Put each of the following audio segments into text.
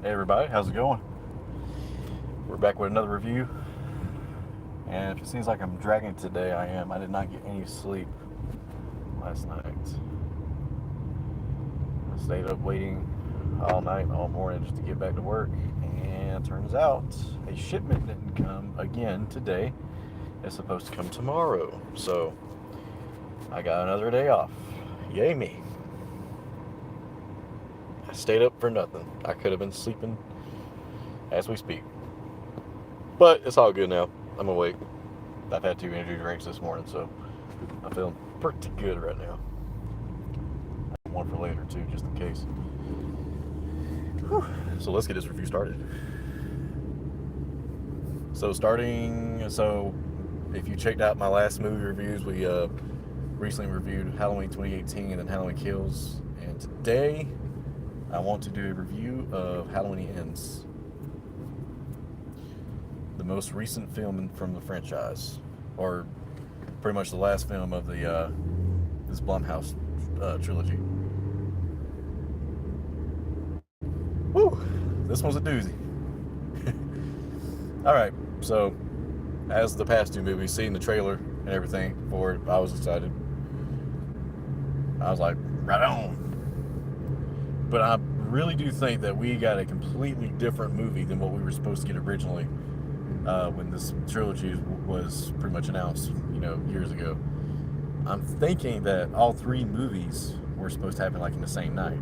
Hey everybody, how's it going? We're back with another review. And if it seems like I'm dragging today, I am. I did not get any sleep last night. I stayed up waiting all night, all morning just to get back to work. And turns out a shipment didn't come again today. It's supposed to come tomorrow. So I got another day off. Yay me. I stayed up for nothing. I could have been sleeping as we speak. But it's all good now. I'm awake. I've had 2 energy drinks this morning, so I'm feeling pretty good right now. I have one for later too, just in case. Whew. So let's get this review started. So if you checked out my last movie reviews, we recently reviewed Halloween 2018 and then Halloween Kills. And today, I want to do a review of Halloween Ends, the most recent film from the franchise, or pretty much the last film of the this Blumhouse trilogy. Woo! This one's a doozy. All right, so as the past two movies, seeing the trailer and everything for it, I was excited. I was like, right on. But I really do think that we got a completely different movie than what we were supposed to get originally when this trilogy was pretty much announced, years ago. I'm thinking that all three movies were supposed to happen like in the same night,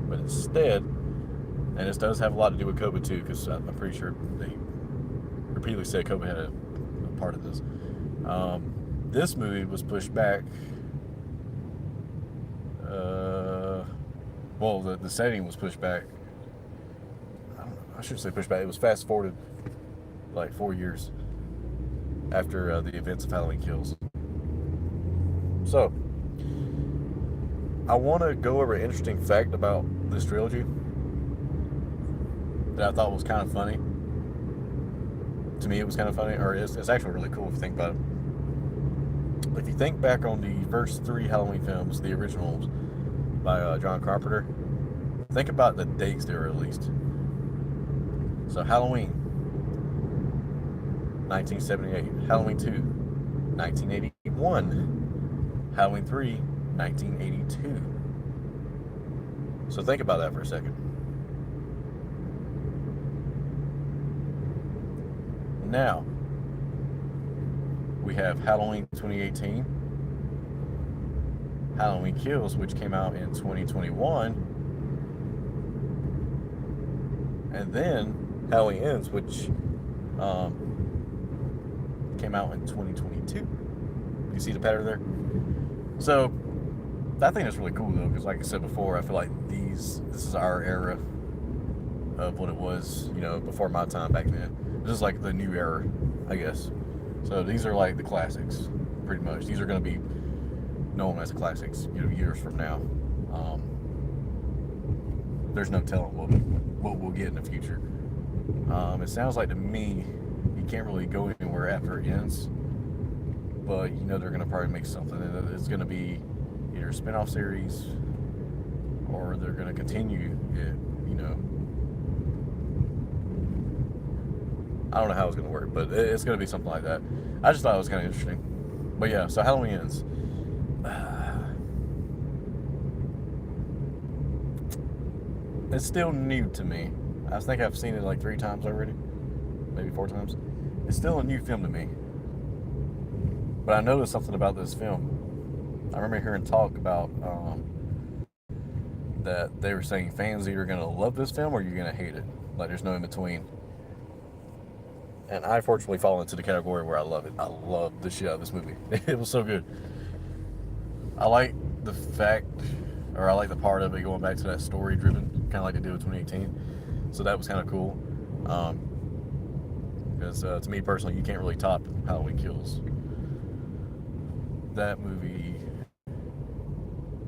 but instead, and this does have a lot to do with COVID too, because I'm pretty sure they repeatedly said COVID had a part of this. This movie was pushed back. Well, the setting was pushed back. I shouldn't say pushed back. It was fast forwarded like 4 years after the events of Halloween Kills. So, I want to go over an interesting fact about this trilogy that I thought was kind of funny. To me, it was kind of funny, or it's actually really cool if you think about it. If you think back on the first three Halloween films, the originals by John Carpenter, think about the dates they were released. So Halloween, 1978. Halloween 2, 1981. Halloween 3, 1982. So think about that for a second. Now, we have Halloween 2018, Halloween Kills, which came out in 2021, and then Halloween Ends, which came out in 2022. You see the pattern there? So I think that's really cool though, because like I said before, I feel like this is our era of what it was, before my time back then. This is like the new era, I guess. So these are like the classics, pretty much. These are going to be known as the classics, years from now. There's no telling what we'll get in the future. It sounds like to me, you can't really go anywhere after it ends, but they're going to probably make something. It's going to be either a spin-off series, or they're going to continue it, I don't know how it's going to work, but it's going to be something like that. I just thought it was kind of interesting. But yeah, so Halloween Ends. It's still new to me. I think I've seen it like 3 times already, maybe 4 times. It's still a new film to me. But I noticed something about this film. I remember hearing talk about that they were saying fans either going to love this film or you're going to hate it. Like there's no in between. And I fortunately fall into the category where I love it. I love the shit out of this movie. It was so good. I like the fact, or I like the part of it going back to that story driven, kind of like they did with 2018. So that was kind of cool. Because to me personally, you can't really top Halloween Kills. That movie,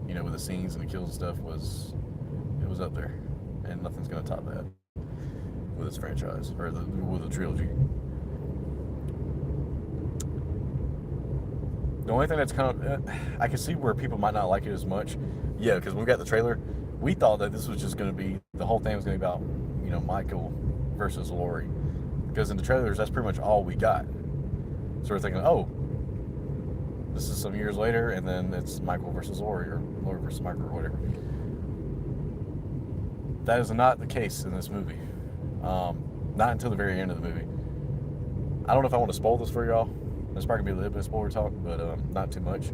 with the scenes and the kills and stuff, was up there. And nothing's going to top that with this franchise, or with the trilogy. The only thing that's kind of, I can see where people might not like it as much. Yeah, because when we got the trailer, we thought that this was just going to be, the whole thing was going to be about, Michael versus Laurie, because in the trailers that's pretty much all we got. So we're thinking, oh, this is some years later, and then it's Michael versus Laurie, or Laurie versus Michael, or whatever. That is not the case in this movie. Not until the very end of the movie. I don't know if I want to spoil this for y'all. There's probably going to be a little bit of spoiler talk, but not too much.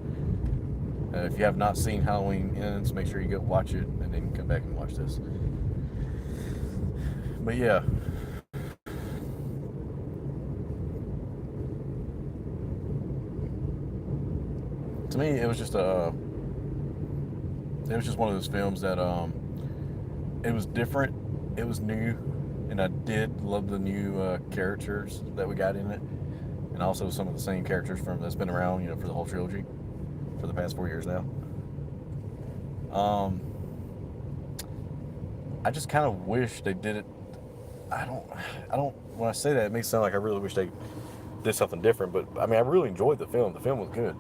If you have not seen Halloween Ends, make sure you go watch it, and then come back and watch this. But yeah. To me, it was just one of those films that it was different, it was new, and I did love the new characters that we got in it, and also some of the same characters that's been around, for the whole trilogy for the past 4 years now. I just kind of wish they did it. I don't. When I say that, it makes it sound like I really wish they did something different. But I mean, I really enjoyed the film. The film was good.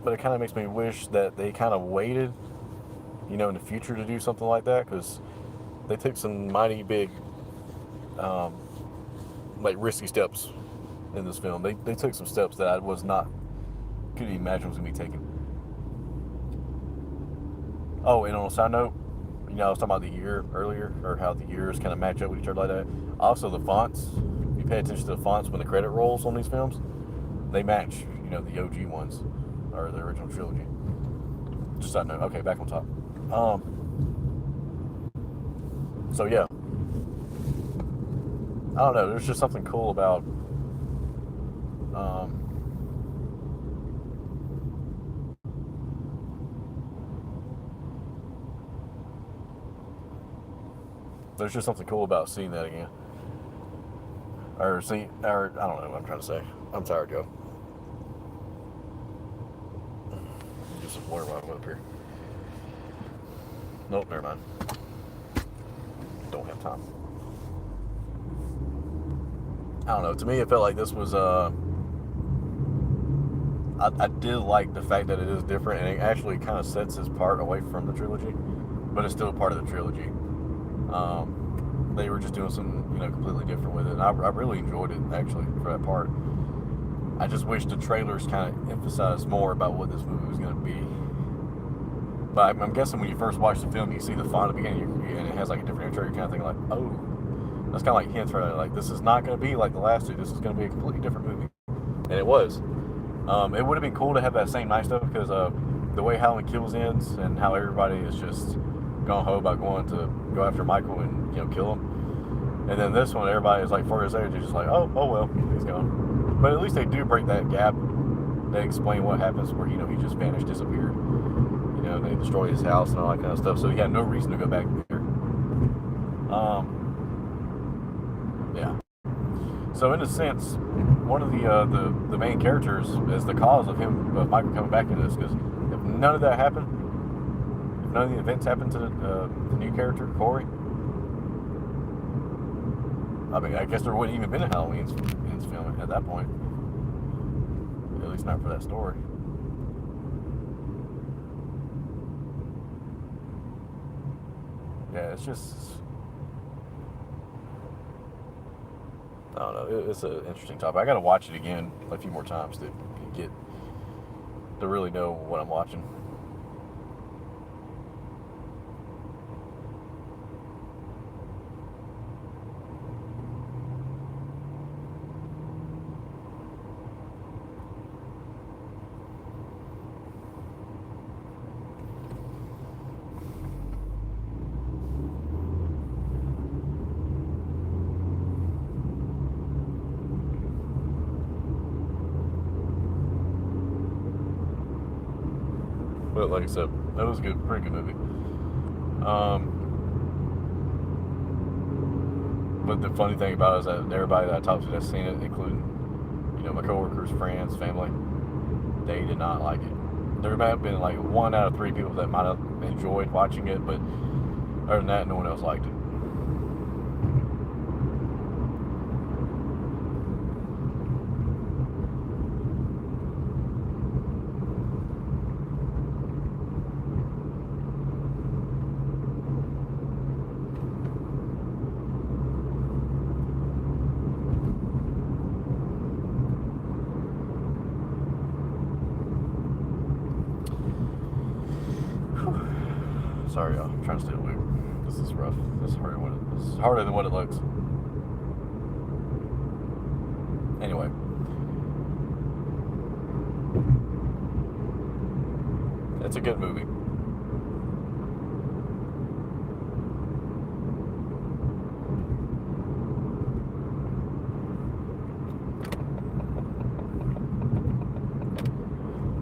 But it kind of makes me wish that they kind of waited, in the future to do something like that, because they took some mighty big, risky steps in this film. They took some steps that I couldn't imagine was going to be taken. Oh, and on a side note, I was talking about the year earlier, or how the years kind of match up with each other like that. Also, the fonts, if you pay attention to the fonts when the credit rolls on these films, they match, the OG ones, or the original trilogy. Just side note. Okay, back on top. So yeah. I don't know, there's just something cool about there's just something cool about seeing that again. Or I don't know what I'm trying to say. I'm tired, Joe. Get some water while I'm up here. Nope, never mind. Don't have time. I don't know. To me, it felt like this was I did like the fact that it is different, and it actually kind of sets its part away from the trilogy, but it's still part of the trilogy. They were just doing something, completely different with it, and I really enjoyed it, actually, for that part. I just wish the trailers kind of emphasized more about what this movie was going to be. But I'm guessing when you first watch the film, you see the font at the beginning, and it has like a different intro, you're kind of thinking like, oh, that's kind of like hints right, like, this is not going to be like the last two, this is going to be a completely different movie. And it was. It would have been cool to have that same night stuff, because the way Halloween Kills ends, and how everybody is just gung-ho about going to go after Michael and, kill him. And then this one, everybody is like 4 years later, they're just like, oh well, he's gone. But at least they do break that gap. They explain what happens where, he just vanished, disappeared. They destroy his house and all that kind of stuff. So he had no reason to go back there. Yeah. So in a sense, one of the main characters is the cause of Michael coming back into this. Because if none of that happened, if none of the events happened to the new character, Corey, I mean, I guess there wouldn't even been a Halloween Ends film at that point. At least not for that story. Yeah, it's just, I don't know, it's an interesting topic. I gotta watch it again a few more times to really know what I'm watching. But like I said, that was a pretty good movie. But the funny thing about it is that everybody that I talked to that's seen it, including, my coworkers, friends, family, they did not like it. There might have been like 1 out of 3 people that might have enjoyed watching it, but other than that, no one else liked it. Sorry, y'all. I'm trying to stay awake. This is rough. This is harder than what it looks. Anyway. It's a good movie.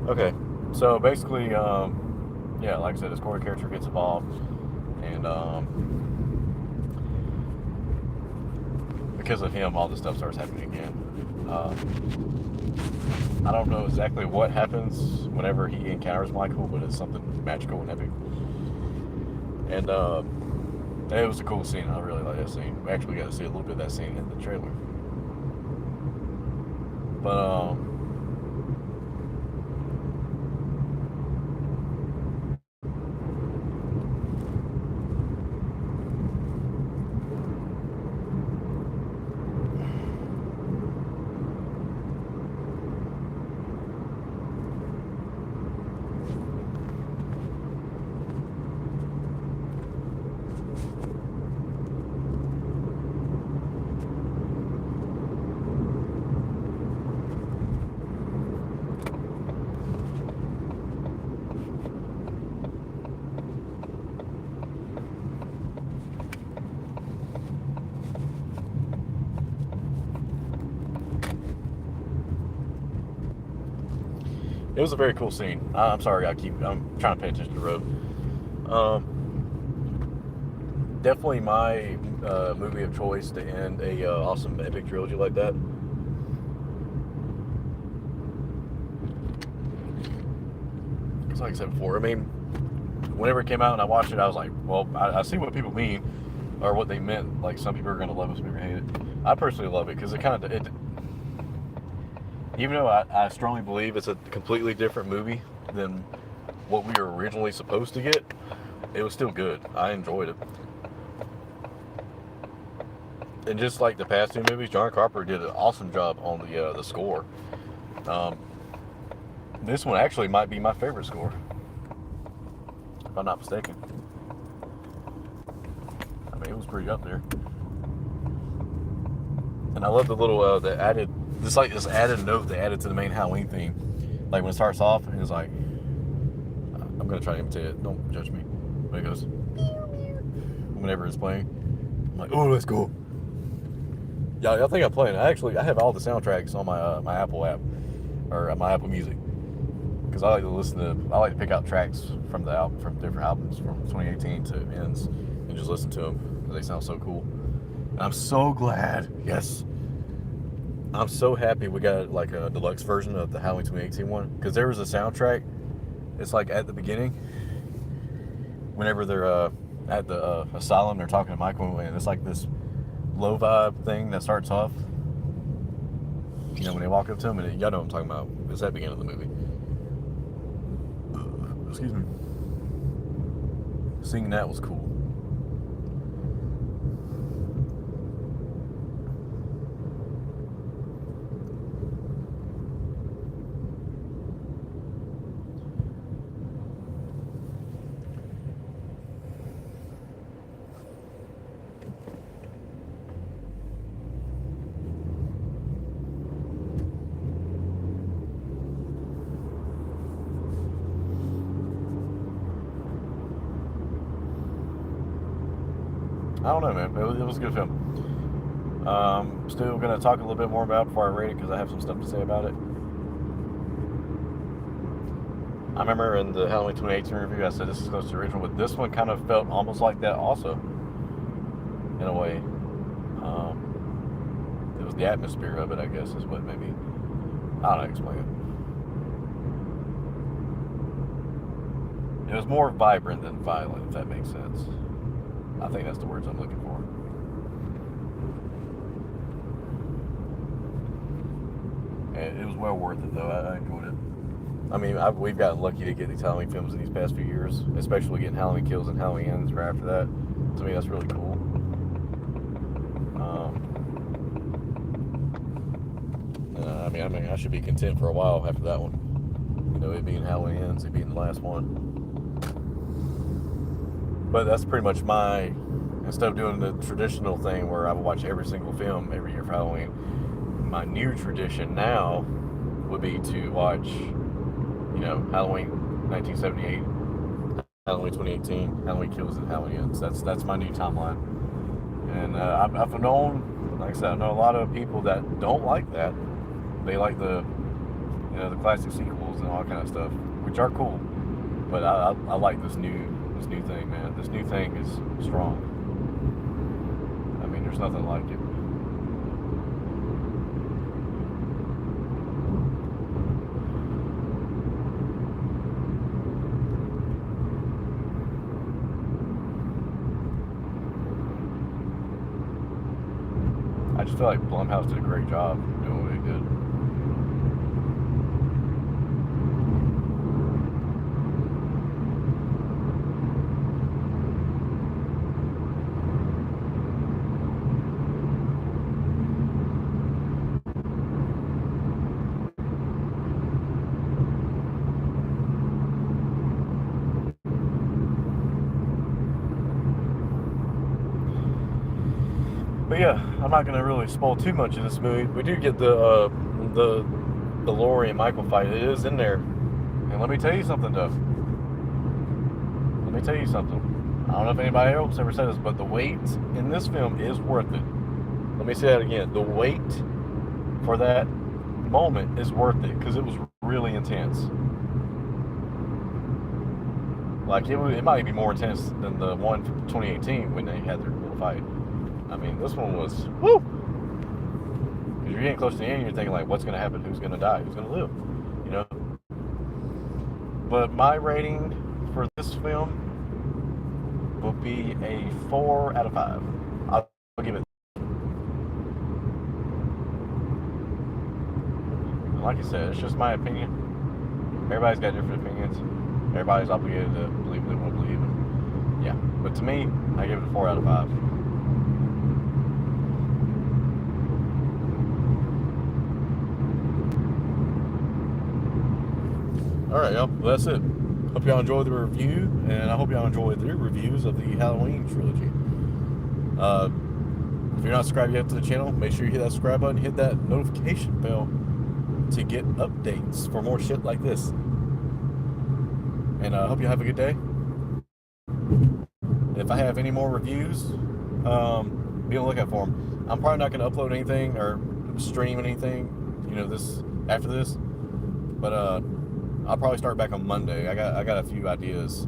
Okay, so basically, yeah, like I said, this Corey character gets involved, and because of him, all this stuff starts happening again. I don't know exactly what happens whenever he encounters Michael, but it's something magical and epic. And it was a cool scene. I really like that scene. We actually got to see a little bit of that scene in the trailer. But it was a very cool scene. I'm sorry, I'm trying to pay attention to the road. Definitely my movie of choice to end a awesome epic trilogy like that. Because like I said before, I mean, whenever it came out and I watched it, I was like, well, I see what people mean, or what they meant. Like, some people are going to love it, some people are going to hate it. I personally love it because it kind of, even though I strongly believe it's a completely different movie than what we were originally supposed to get, it was still good. I enjoyed it. And just like the past two movies, John Carpenter did an awesome job on the score. This one actually might be my favorite score, if I'm not mistaken. I mean, it was pretty up there. And I love the little the added, this added note they added to the main Halloween theme. Like when it starts off, and it's like, I'm gonna try to imitate it. Don't judge me. But it goes, whenever it's playing, I'm like, oh, that's cool. Y'all think I'm playing? I have all the soundtracks on my Apple app, or my Apple Music, because I like to pick out tracks from different albums from 2018 to ends, and just listen to them because they sound so cool. And I'm so glad. Yes, I'm so happy we got like a deluxe version of the Halloween 2018 one, because there was a soundtrack. It's like at the beginning, whenever they're at the asylum, they're talking to Michael, and it's like this low vibe thing that starts off, you know, when they walk up to him, and y'all know what I'm talking about. It's at the beginning of the movie. Excuse me. Singing that was cool. I don't know, man. It was a good film. Still going to talk a little bit more about it before I rate it, because I have some stuff to say about it. I remember in the Halloween 2018 review, I said this is close to the original, but this one kind of felt almost like that also, in a way. It was the atmosphere of it, I guess, is what maybe, I don't know how to explain it. It was more vibrant than violent, if that makes sense. I think that's the words I'm looking for. And it was well worth it, though. I enjoyed it. I mean, we've gotten lucky to get these Halloween films in these past few years, especially getting Halloween Kills and Halloween Ends right after that. To me, that's really cool. I mean, I should be content for a while after that one. You know, it being Halloween Ends, it being the last one. But that's pretty much my, instead of doing the traditional thing where I would watch every single film every year for Halloween, my new tradition now would be to watch, Halloween 1978, Halloween 2018, Halloween Kills, and Halloween Ends. That's my new timeline. And I've known, like I said, I know a lot of people that don't like that. They like the classic sequels and all that kind of stuff, which are cool. But I like this new thing, man. This new thing is strong. I mean, there's nothing like it. I just feel like Blumhouse did a great job doing what they did. But yeah, I'm not gonna really spoil too much of this movie. We do get the Laurie and Michael fight. It is in there, and let me tell you something, Duff. Let me tell you something. I don't know if anybody else ever said this, but the wait in this film is worth it. Let me say that again. The wait for that moment is worth it because it was really intense. Like it might be more intense than the one from 2018 when they had their little fight. I mean, this one was woo. Because you're getting close to the end, you're thinking like, what's going to happen? Who's going to die? Who's going to live? But my rating for this film will be a 4 out of 5. I'll give it. Like I said, it's just my opinion. Everybody's got different opinions. Everybody's obligated to believe what they want to believe. And yeah, but to me, I give it a 4 out of 5. Alright, y'all. Well, that's it. Hope y'all enjoyed the review, and I hope y'all enjoyed their reviews of the Halloween trilogy. If you're not subscribed yet to the channel, make sure you hit that subscribe button, hit that notification bell to get updates for more shit like this. And I hope you have a good day. If I have any more reviews, be on the lookout for them. I'm probably not going to upload anything or stream anything, this after this. But I'll probably start back on Monday. I got a few ideas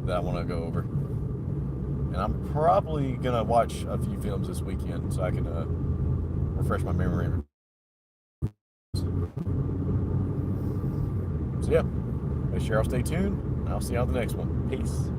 that I want to go over, and I'm probably gonna watch a few films this weekend so I can refresh my memory. So yeah, make sure y'all stay tuned, and I'll see you on the next one. Peace.